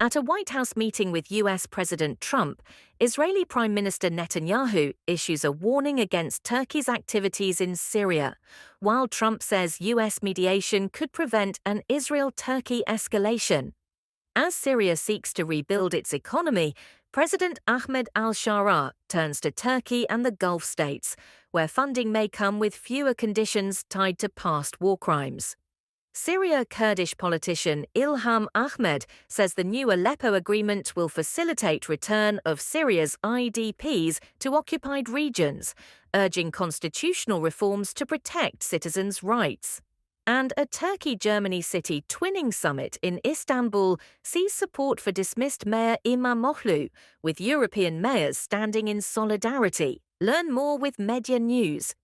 At a White House meeting with US President Trump, Israeli Prime Minister Netanyahu issues a warning against Turkey's activities in Syria, while Trump says US mediation could prevent an Israel-Turkey escalation. As Syria seeks to rebuild its economy, President Ahmed al-Sharaa turns to Turkey and the Gulf states, where funding may come with fewer conditions tied to past war crimes. Syria Kurdish politician Ilham Ahmed says the new Aleppo agreement will facilitate return of Syria's IDPs to occupied regions, urging constitutional reforms to protect citizens' rights. And a Turkey-Germany city twinning summit in Istanbul sees support for dismissed Mayor İmamoğlu, with European mayors standing in solidarity. Learn more with Media News.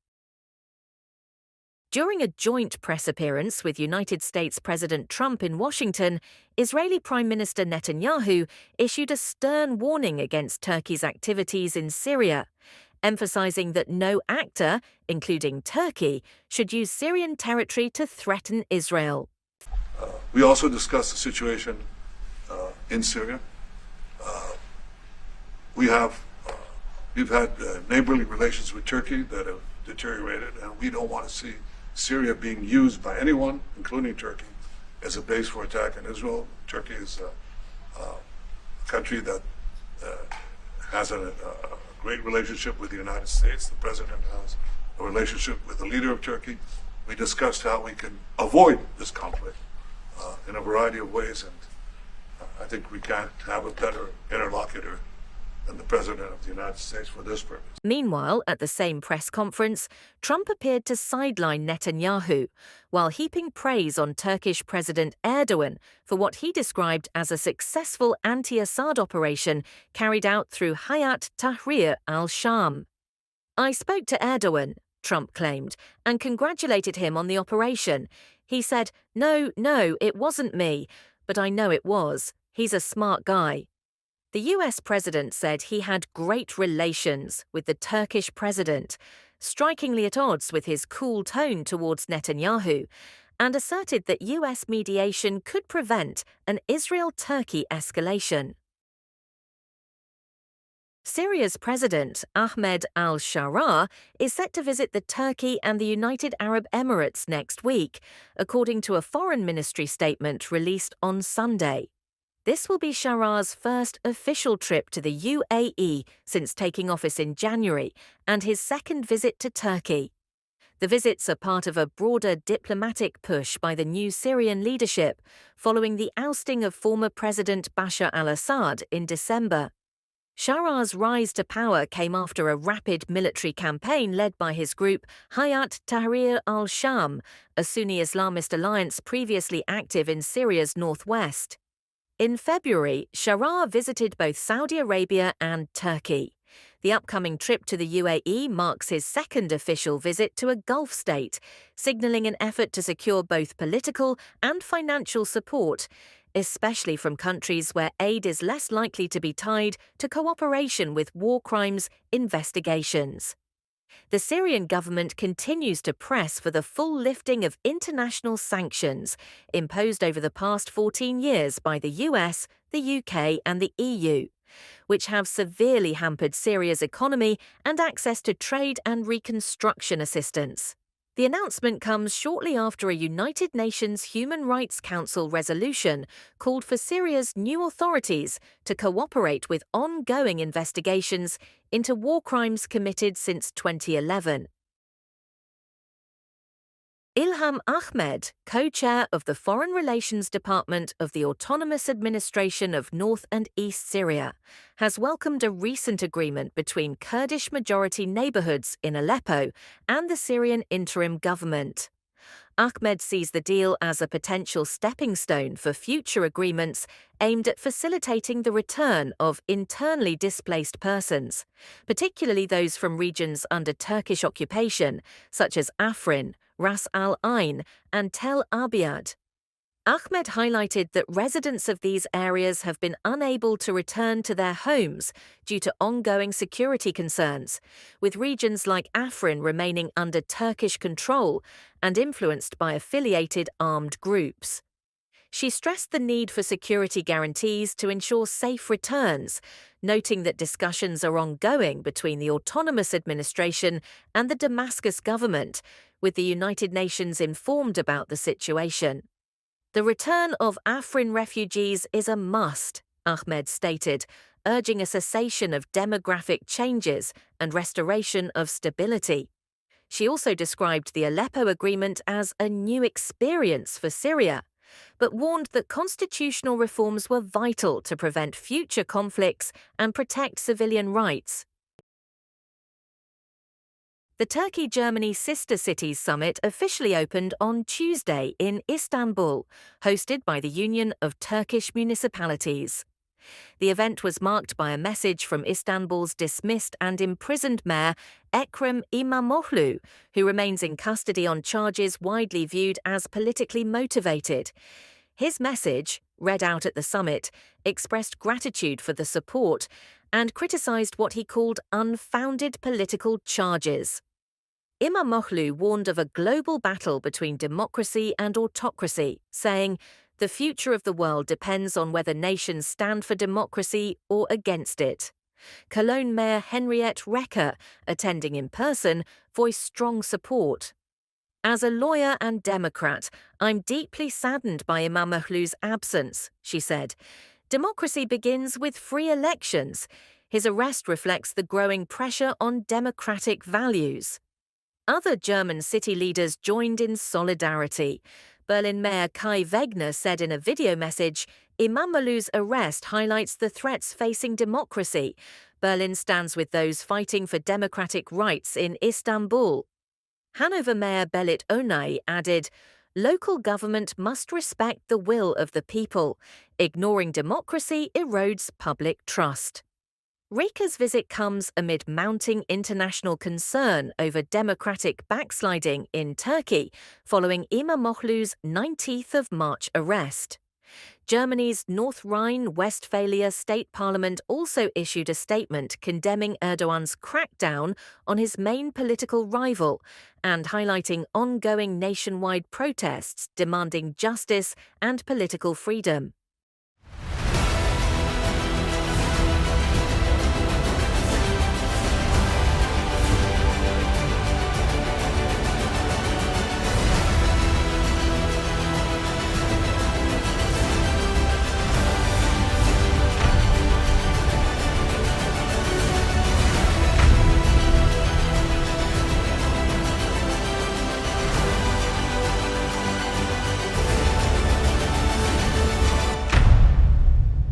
During a joint press appearance with United States President Trump in Washington, Israeli Prime Minister Netanyahu issued a stern warning against Turkey's activities in Syria, emphasizing that no actor, including Turkey, should use Syrian territory to threaten Israel. We also discussed the situation in Syria. We've had neighborly relations with Turkey that have deteriorated, and we don't want to see Syria being used by anyone, including Turkey, as a base for attack on Israel. Turkey is a country that has a great relationship with the United States. The president has a relationship with the leader of Turkey. We discussed how we can avoid this conflict in a variety of ways, and I think we can't have a better interlocutor than the President of the United States for this purpose. Meanwhile, at the same press conference, Trump appeared to sideline Netanyahu, while heaping praise on Turkish President Erdogan for what he described as a successful anti-Assad operation carried out through Hayat Tahrir al-Sham. "I spoke to Erdogan," Trump claimed, and congratulated him on the operation. He said, No, it wasn't me, but I know it was. He's a smart guy." The US president said he had great relations with the Turkish president, strikingly at odds with his cool tone towards Netanyahu, and asserted that US mediation could prevent an Israel-Turkey escalation. Syria's President Ahmed al-Sharaa is set to visit Turkey and the United Arab Emirates next week, according to a Foreign Ministry statement released on Sunday. This will be Shara's first official trip to the UAE since taking office in January, and his second visit to Turkey. The visits are part of a broader diplomatic push by the new Syrian leadership, following the ousting of former President Bashar al-Assad in December. Shara's rise to power came after a rapid military campaign led by his group Hayat Tahrir al-Sham, a Sunni Islamist alliance previously active in Syria's northwest. In February, Sharaa visited both Saudi Arabia and Turkey. The upcoming trip to the UAE marks his second official visit to a Gulf state, signaling an effort to secure both political and financial support, especially from countries where aid is less likely to be tied to cooperation with war crimes investigations. The Syrian government continues to press for the full lifting of international sanctions imposed over the past 14 years by the US, the UK, and the EU, which have severely hampered Syria's economy and access to trade and reconstruction assistance. The announcement comes shortly after a United Nations Human Rights Council resolution called for Syria's new authorities to cooperate with ongoing investigations into war crimes committed since 2011. Ilham Ahmed, co-chair of the Foreign Relations Department of the Autonomous Administration of North and East Syria, has welcomed a recent agreement between Kurdish-majority neighborhoods in Aleppo and the Syrian interim government. Ahmed sees the deal as a potential stepping stone for future agreements aimed at facilitating the return of internally displaced persons, particularly those from regions under Turkish occupation, such as Afrin, Ras Al Ain, and Tel Abyad. Ahmed highlighted that residents of these areas have been unable to return to their homes due to ongoing security concerns, with regions like Afrin remaining under Turkish control and influenced by affiliated armed groups. She stressed the need for security guarantees to ensure safe returns, noting that discussions are ongoing between the autonomous administration and the Damascus government, with the United Nations informed about the situation. The return of Afrin refugees is a must, Ahmed stated, urging a cessation of demographic changes and restoration of stability. She also described the Aleppo Agreement as a new experience for Syria, but warned that constitutional reforms were vital to prevent future conflicts and protect civilian rights. The Turkey-Germany Sister Cities Summit officially opened on Tuesday in Istanbul, hosted by the Union of Turkish Municipalities. The event was marked by a message from Istanbul's dismissed and imprisoned mayor, Ekrem İmamoğlu, who remains in custody on charges widely viewed as politically motivated. His message, read out at the summit, expressed gratitude for the support and criticized what he called unfounded political charges. İmamoğlu warned of a global battle between democracy and autocracy, saying, "The future of the world depends on whether nations stand for democracy or against it." Cologne Mayor Henriette Reker, attending in person, voiced strong support. "As a lawyer and Democrat, I'm deeply saddened by İmamoğlu's absence," she said. "Democracy begins with free elections. His arrest reflects the growing pressure on democratic values." Other German city leaders joined in solidarity. Berlin Mayor Kai Wegner said in a video message, "İmamoğlu's arrest highlights the threats facing democracy. Berlin stands with those fighting for democratic rights in Istanbul." Hanover Mayor Belit Onay added, "Local government must respect the will of the people. Ignoring democracy erodes public trust." Reker's visit comes amid mounting international concern over democratic backsliding in Turkey following İmamoğlu's 19th of March arrest. Germany's North Rhine-Westphalia state parliament also issued a statement condemning Erdogan's crackdown on his main political rival and highlighting ongoing nationwide protests demanding justice and political freedom.